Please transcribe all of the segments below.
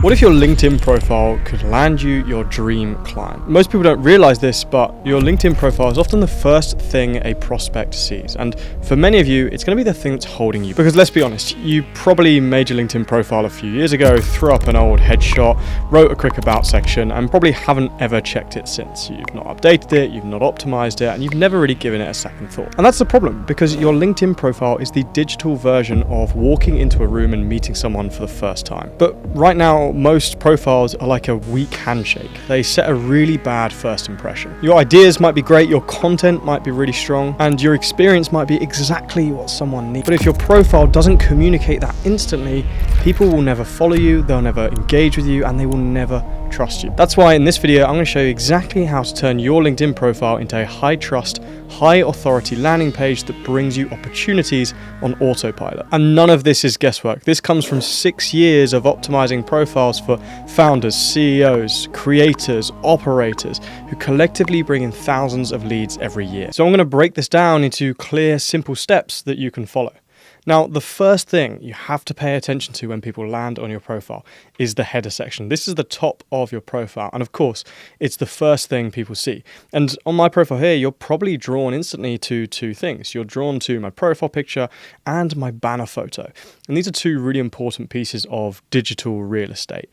What if your LinkedIn profile could land you your dream client? Most people don't realize this, but your LinkedIn profile is often the first thing a prospect sees. And for many of you, it's going to be the thing that's holding you. Because let's be honest, you probably made your LinkedIn profile a few years ago, threw up an old headshot, wrote a quick about section, and probably haven't ever checked it since. You've not updated it, you've not optimized it, and you've never really given it a second thought. And that's the problem, because your LinkedIn profile is the digital version of walking into a room and meeting someone for the first time. But right now, most profiles are like a weak handshake. They set a really bad first impression. Your ideas might be great, your content might be really strong, and your experience might be exactly what someone needs. But if your profile doesn't communicate that instantly, people will never follow you, they'll never engage with you, and they will never trust you. That's why in this video, I'm going to show you exactly how to turn your LinkedIn profile into a high trust, high authority landing page that brings you opportunities on autopilot. And none of this is guesswork. This comes from 6 years of optimizing profiles for founders, CEOs, creators, operators, who collectively bring in thousands of leads every year. So I'm going to break this down into clear, simple steps that you can follow. Now, the first thing you have to pay attention to when people land on your profile is the header section. This is the top of your profile. And of course, it's the first thing people see. And on my profile here, you're probably drawn instantly to two things. You're drawn to my profile picture and my banner photo. And these are two really important pieces of digital real estate.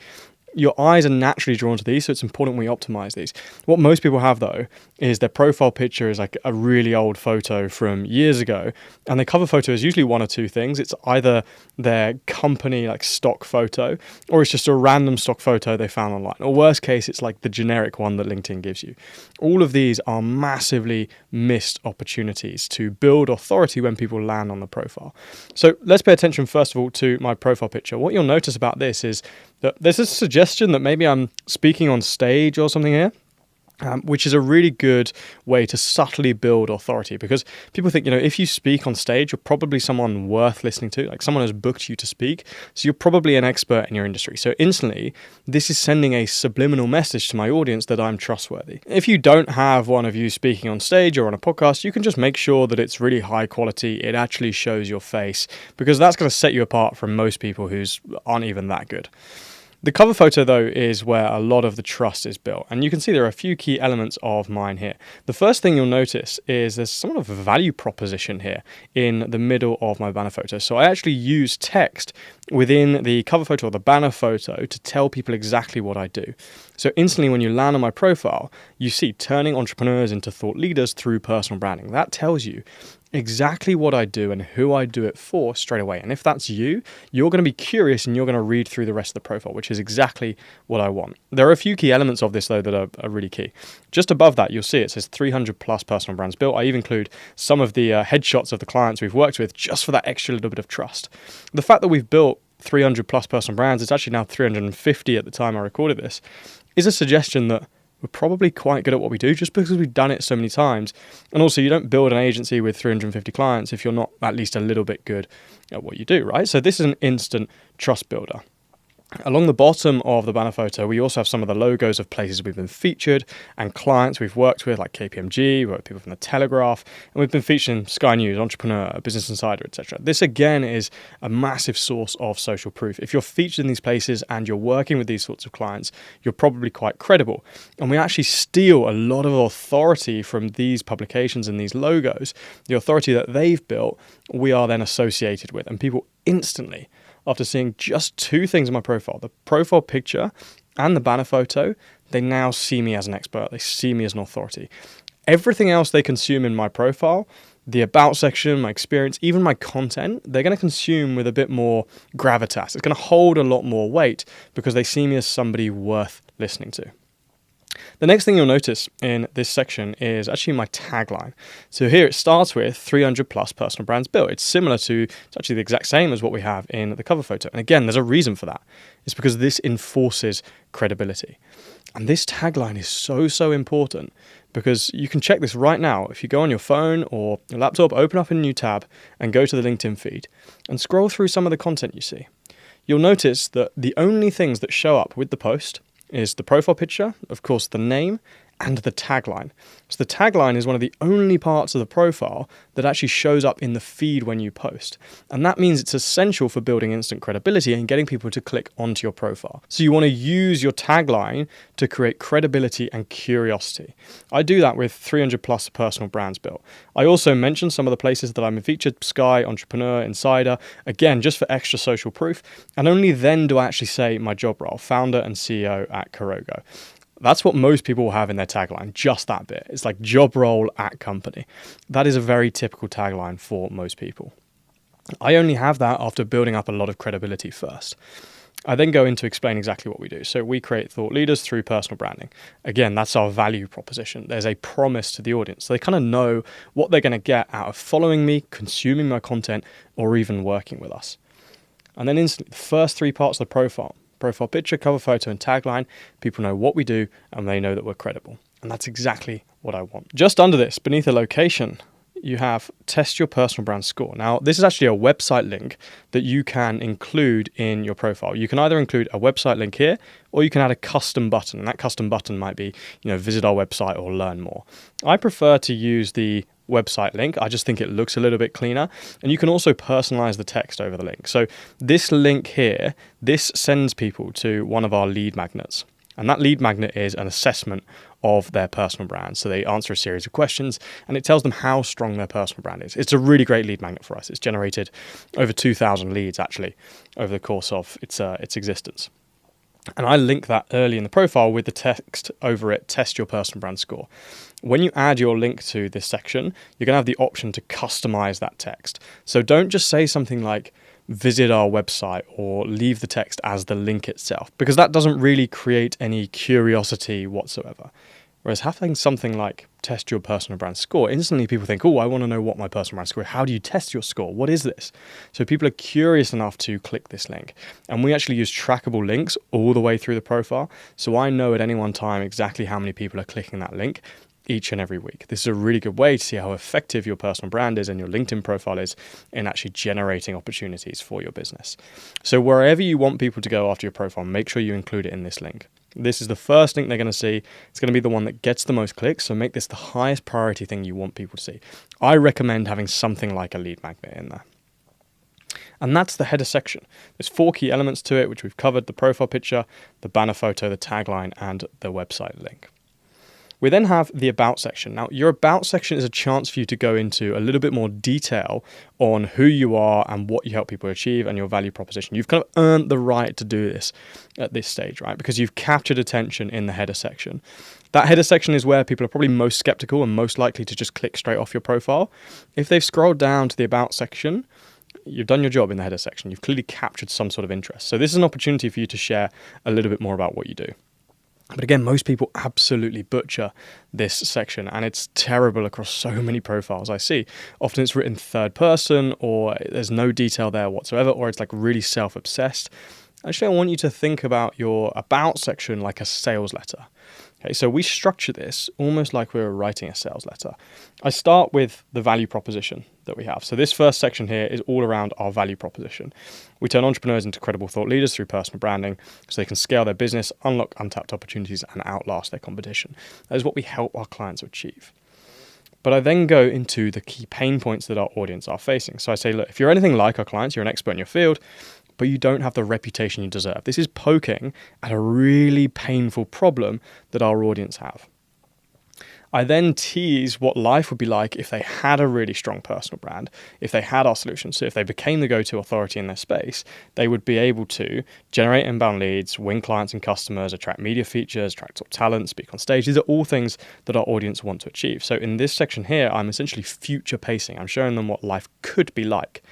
Your eyes are naturally drawn to these, so it's important we optimize these. What most people have, though, is their profile picture is like a really old photo from years ago, and their cover photo is usually one or two things. It's either their company like stock photo, or it's just a random stock photo they found online. Or worst case, it's like the generic one that LinkedIn gives you. All of these are massively missed opportunities to build authority when people land on the profile. So let's pay attention first of all to my profile picture. What you'll notice about this is that there's a suggestion that maybe I'm speaking on stage or something here, which is a really good way to subtly build authority, because people think, if you speak on stage, you're probably someone worth listening to, like someone has booked you to speak, so you're probably an expert in your industry. So instantly, this is sending a subliminal message to my audience that I'm trustworthy. If you don't have one of you speaking on stage or on a podcast, you can just make sure that it's really high quality, it actually shows your face, because that's going to set you apart from most people who aren't even that good. The cover photo, though, is where a lot of the trust is built, and you can see there are a few key elements of mine here. The first thing you'll notice is there's somewhat of a value proposition here in the middle of my banner photo. So I actually use text within the cover photo or the banner photo to tell people exactly what I do. So instantly when you land on my profile, you see turning entrepreneurs into thought leaders through personal branding. That tells you exactly what I do and who I do it for straight away. And if that's you, you're going to be curious and you're going to read through the rest of the profile, which is exactly what I want. There are a few key elements of this, though, that are really key. Just above that, you'll see it says 300 plus personal brands built. I even include some of the headshots of the clients we've worked with just for that extra little bit of trust. The fact that we've built 300 plus personal brands, it's actually now 350 at the time I recorded this, is a suggestion that we're probably quite good at what we do just because we've done it so many times. And also, you don't build an agency with 350 clients if you're not at least a little bit good at what you do, right? So this is an instant trust builder. Along the bottom of the banner photo, we also have some of the logos of places we've been featured and clients we've worked with, like KPMG, we work with people from the Telegraph, and we've been featured in Sky News, Entrepreneur, Business Insider, etc. This again is a massive source of social proof. If you're featured in these places and you're working with these sorts of clients, you're probably quite credible. And we actually steal a lot of authority from these publications and these logos. The authority that they've built, we are then associated with, and people instantly, after seeing just two things in my profile, the profile picture and the banner photo, they now see me as an expert. They see me as an authority. Everything else they consume in my profile, the about section, my experience, even my content, they're going to consume with a bit more gravitas. It's going to hold a lot more weight because they see me as somebody worth listening to. The next thing you'll notice in this section is actually my tagline. So here it starts with 300 plus personal brands built. It's actually the exact same as what we have in the cover photo. And again, there's a reason for that. It's because this enforces credibility. And this tagline is so important because you can check this right now. If you go on your phone or your laptop, open up a new tab and go to the LinkedIn feed and scroll through some of the content you see. You'll notice that the only things that show up with the post is the profile picture, of course the name, and the tagline. So the tagline is one of the only parts of the profile that actually shows up in the feed when you post. And that means it's essential for building instant credibility and getting people to click onto your profile. So you want to use your tagline to create credibility and curiosity. I do that with 300 plus personal brands built. I also mention some of the places that I'm featured: Sky, Entrepreneur, Insider, again, just for extra social proof. And only then do I actually say my job role, founder and CEO at KUROGO. That's what most people will have in their tagline, just that bit. It's like job role at company. That is a very typical tagline for most people. I only have that after building up a lot of credibility first. I then go into explain exactly what we do. So we create thought leaders through personal branding. Again, that's our value proposition. There's a promise to the audience. So they kind of know what they're going to get out of following me, consuming my content, or even working with us. And then instantly, the first three parts of the profile picture, cover photo, and tagline, people know what we do and they know that we're credible. And that's exactly what I want. Just under this, beneath a location, you have test your personal brand score. Now, this is actually a website link that you can include in your profile. You can either include a website link here, or you can add a custom button. And that custom button might be, visit our website or learn more. I prefer to use the website link. I just think it looks a little bit cleaner. And you can also personalize the text over the link. So this link here, this sends people to one of our lead magnets. And that lead magnet is an assessment of their personal brand. So they answer a series of questions and it tells them how strong their personal brand is. It's a really great lead magnet for us. It's generated over 2,000 leads actually over the course of its existence. And I link that early in the profile with the text over it, test your personal brand score. When you add your link to this section, you're going to have the option to customize that text. So don't just say something like, visit our website, or leave the text as the link itself, because that doesn't really create any curiosity whatsoever. Whereas having something like test your personal brand score, instantly people think, oh, I want to know what my personal brand score is. How do you test your score? What is this? So people are curious enough to click this link. And we actually use trackable links all the way through the profile. So I know at any one time exactly how many people are clicking that link each and every week. This is a really good way to see how effective your personal brand is and your LinkedIn profile is in actually generating opportunities for your business. So wherever you want people to go after your profile, make sure you include it in this link. This is the first link they're going to see. It's going to be the one that gets the most clicks, so make this the highest priority thing you want people to see. I recommend having something like a lead magnet in there. And that's the header section. There's 4 key elements to it, which we've covered: the profile picture, the banner photo, the tagline, and the website link. We then have the About section. Now, your About section is a chance for you to go into a little bit more detail on who you are and what you help people achieve and your value proposition. You've kind of earned the right to do this at this stage, right? Because you've captured attention in the header section. That header section is where people are probably most skeptical and most likely to just click straight off your profile. If they've scrolled down to the About section, you've done your job in the header section. You've clearly captured some sort of interest. So this is an opportunity for you to share a little bit more about what you do. But again, most people absolutely butcher this section, and it's terrible across so many profiles I see. Often it's written third person, or there's no detail there whatsoever, or it's like really self-obsessed. Actually, I want you to think about your About section like a sales letter. Okay, so we structure this almost like we were writing a sales letter. I start with the value proposition that we have. So this first section here is all around our value proposition. We turn entrepreneurs into credible thought leaders through personal branding so they can scale their business, unlock untapped opportunities, and outlast their competition. That is what we help our clients achieve. But I then go into the key pain points that our audience are facing. So I say, look, if you're anything like our clients, you're an expert in your field, but you don't have the reputation you deserve. This is poking at a really painful problem that our audience have. I then tease what life would be like if they had a really strong personal brand, if they had our solution. So if they became the go-to authority in their space, they would be able to generate inbound leads, win clients and customers, attract media features, attract top talent, speak on stage. These are all things that our audience want to achieve. So in this section here, I'm essentially future pacing. I'm showing them what life could be like.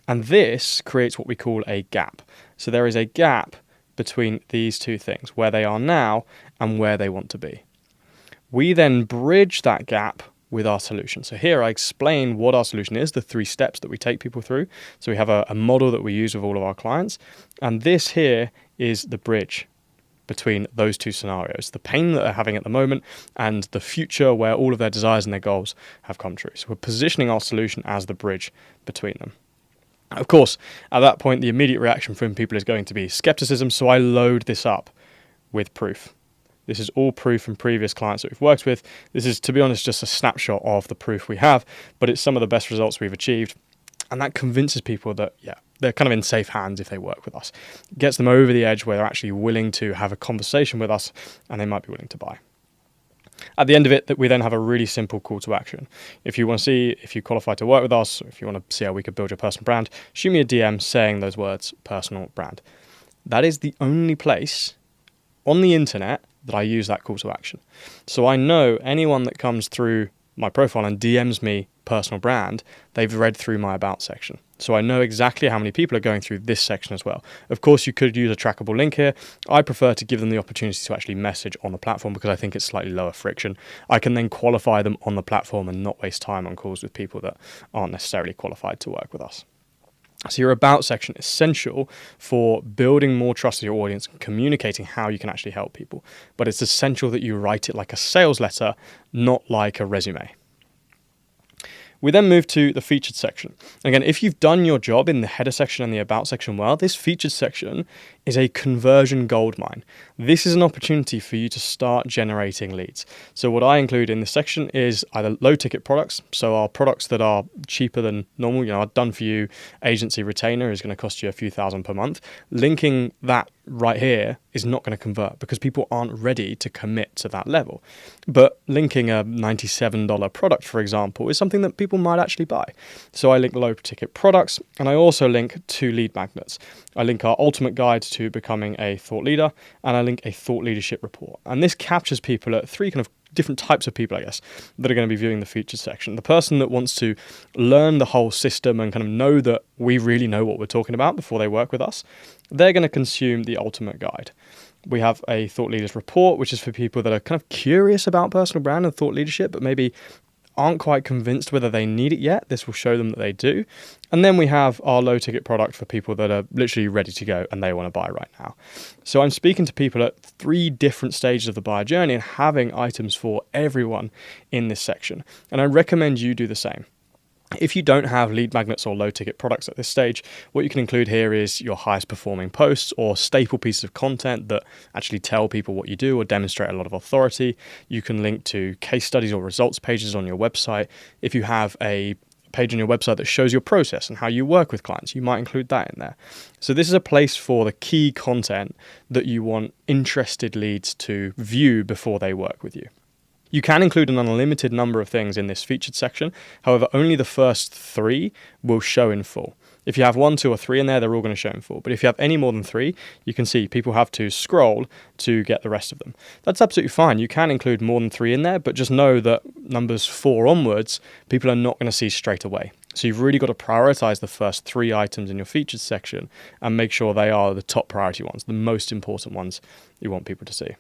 And this creates what we call a gap. So there is a gap between these two things, where they are now and where they want to be. We then bridge that gap with our solution. So here I explain what our solution is, the 3 steps that we take people through. So we have a model that we use with all of our clients. And this here is the bridge between those 2 scenarios, the pain that they're having at the moment and the future where all of their desires and their goals have come true. So we're positioning our solution as the bridge between them. Of course, at that point, the immediate reaction from people is going to be skepticism, so I load this up with proof. This is all proof from previous clients that we've worked with. This is, to be honest, just a snapshot of the proof we have, but it's some of the best results we've achieved. And that convinces people that, yeah, they're kind of in safe hands if they work with us. It gets them over the edge where they're actually willing to have a conversation with us and they might be willing to buy. At the end of it, that we then have a really simple call to action. If you want to see if you qualify to work with us, or if you want to see how we could build your personal brand, shoot me a DM saying those words, personal brand. That is the only place on the internet that I use that call to action. So I know anyone that comes through my profile and DMs me personal brand, they've read through my about section. So I know exactly how many people are going through this section as well. Of course, you could use a trackable link here. I prefer to give them the opportunity to actually message on the platform because I think it's slightly lower friction. I can then qualify them on the platform and not waste time on calls with people that aren't necessarily qualified to work with us. So your about section is essential for building more trust with your audience and communicating how you can actually help people. But it's essential that you write it like a sales letter, not like a resume. We then move to the featured section. Again, if you've done your job in the header section and the about section well, this featured section is a conversion goldmine. This is an opportunity for you to start generating leads. So what I include in this section is either low ticket products, so our products that are cheaper than normal, our done for you agency retainer is going to cost you a few thousand per month. Linking that right here is not going to convert because people aren't ready to commit to that level. But linking a $97 product, for example, is something that people might actually buy. So I link low ticket products, and I also link 2 lead magnets. I link our ultimate guide to becoming a thought leader, and I link a thought leadership report. And this captures people at 3 kind of different types of people, I guess, that are going to be viewing the featured section. The person that wants to learn the whole system and kind of know that we really know what we're talking about before they work with us, they're going to consume the ultimate guide. We have a thought leaders report, which is for people that are kind of curious about personal brand and thought leadership, but maybe aren't quite convinced whether they need it yet. This will show them that they do. And then we have our low ticket product for people that are literally ready to go and they want to buy right now. So I'm speaking to people at 3 different stages of the buyer journey and having items for everyone in this section. And I recommend you do the same. If you don't have lead magnets or low ticket products at this stage, what you can include here is your highest performing posts or staple pieces of content that actually tell people what you do or demonstrate a lot of authority. You can link to case studies or results pages on your website. If you have a page on your website that shows your process and how you work with clients, you might include that in there. So this is a place for the key content that you want interested leads to view before they work with you. You can include an unlimited number of things in this featured section. However, only the first 3 will show in full. If you have 1, 2, or 3 in there, they're all going to show in full. But if you have any more than 3, you can see people have to scroll to get the rest of them. That's absolutely fine. You can include more than 3 in there, but just know that numbers 4 onwards, people are not going to see straight away. So you've really got to prioritize the first 3 items in your featured section and make sure they are the top priority ones, the most important ones you want people to see.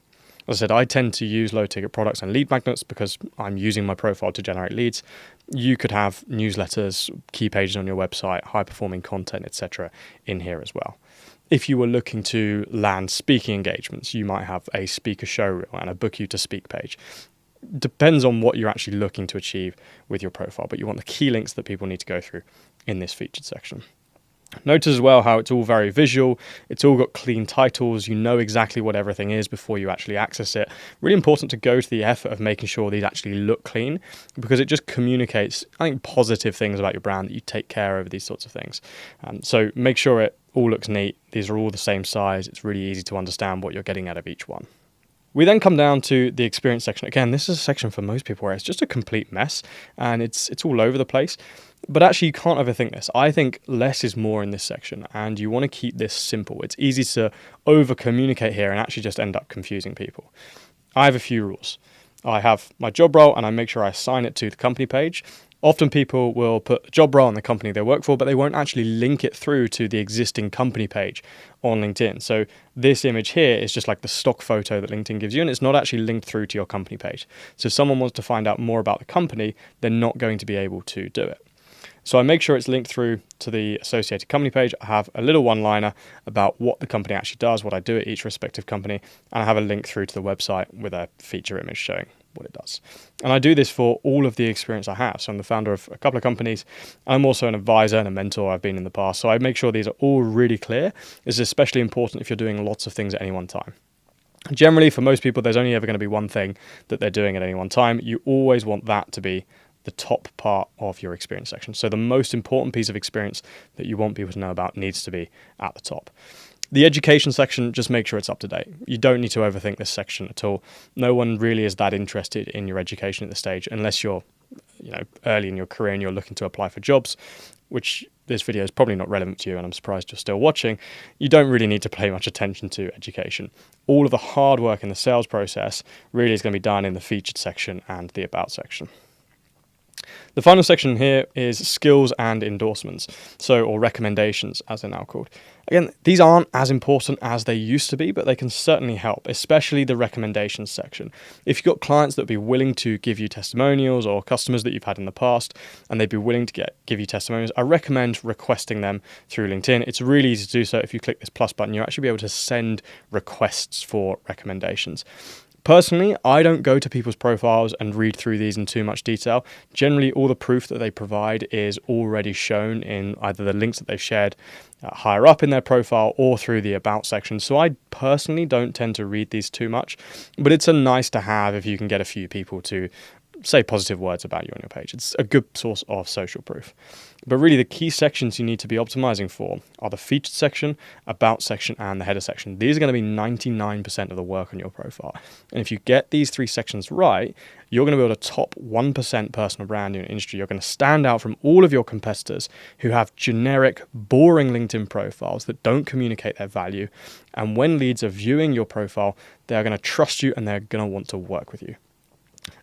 As I said, I tend to use low ticket products and lead magnets because I'm using my profile to generate leads. You could have newsletters, key pages on your website, high performing content, etc. in here as well. If you were looking to land speaking engagements, you might have a speaker show reel and a book you to speak page. Depends on what you're actually looking to achieve with your profile, but you want the key links that people need to go through in this featured section. Notice as well how it's all very visual. It's all got clean titles. You know exactly what everything is before you actually access it. Really important to go to the effort of making sure these actually look clean because it just communicates, I think, positive things about your brand that you take care of these sorts of things. So make sure it all looks neat. These are all the same size. It's really easy to understand what you're getting out of each one. We then come down to the experience section. Again, this is a section for most people where it's just a complete mess and it's all over the place. But actually, you can't overthink this. I think less is more in this section, and you want to keep this simple. It's easy to over-communicate here and actually just end up confusing people. I have a few rules. I have my job role, and I make sure I assign it to the company page. Often people will put a job role in the company they work for, but they won't actually link it through to the existing company page on LinkedIn. So this image here is just like the stock photo that LinkedIn gives you, and it's not actually linked through to your company page. So if someone wants to find out more about the company, they're not going to be able to do it. So I make sure it's linked through to the associated company page. I have a little one-liner about what the company actually does, what I do at each respective company, and I have a link through to the website with a feature image showing what it does. And I do this for all of the experience I have. So I'm the founder of a couple of companies. I'm also an advisor and a mentor. I've been in the past. So I make sure these are all really clear. This is especially important if you're doing lots of things at any one time. Generally, for most people, there's only ever going to be one thing that they're doing at any one time. You always want that to be the top part of your experience section. So the most important piece of experience that you want people to know about needs to be at the top. The education section, just make sure it's up to date. You don't need to overthink this section at all. No one really is that interested in your education at this stage, unless you're early in your career and you're looking to apply for jobs, which this video is probably not relevant to you, and I'm surprised you're still watching. You don't really need to pay much attention to education. All of the hard work in the sales process really is going to be done in the featured section and the about section. The final section here is skills and endorsements, or recommendations as they're now called. Again, these aren't as important as they used to be, but they can certainly help, especially the recommendations section. If you've got clients that would be willing to give you testimonials, or customers that you've had in the past and they'd be willing to give you testimonials, I recommend requesting them through LinkedIn. It's really easy to do so. If you click this plus button, you'll actually be able to send requests for recommendations. Personally, I don't go to people's profiles and read through these in too much detail. Generally, all the proof that they provide is already shown in either the links that they've shared higher up in their profile or through the about section. So I personally don't tend to read these too much, but it's a nice to have if you can get a few people to say positive words about you on your page. It's a good source of social proof. But really the key sections you need to be optimizing for are the featured section, about section, and the header section. These are going to be 99% of the work on your profile. And if you get these three sections right, you're going to be able to top 1% personal brand in your industry. You're going to stand out from all of your competitors who have generic, boring LinkedIn profiles that don't communicate their value. And when leads are viewing your profile, they're going to trust you and they're going to want to work with you.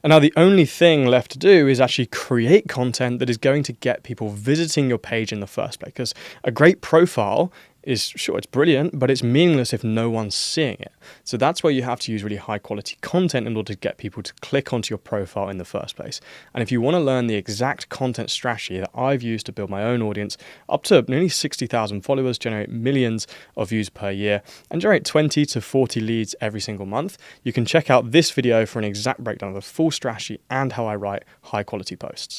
And now the only thing left to do is actually create content that is going to get people visiting your page in the first place. Because a great profile is, sure, it's brilliant, but it's meaningless if no one's seeing it. So that's where you have to use really high quality content in order to get people to click onto your profile in the first place. And if you want to learn the exact content strategy that I've used to build my own audience up to nearly 60,000 followers, generate millions of views per year, and generate 20 to 40 leads every single month, you can check out this video for an exact breakdown of the full strategy and how I write high quality posts.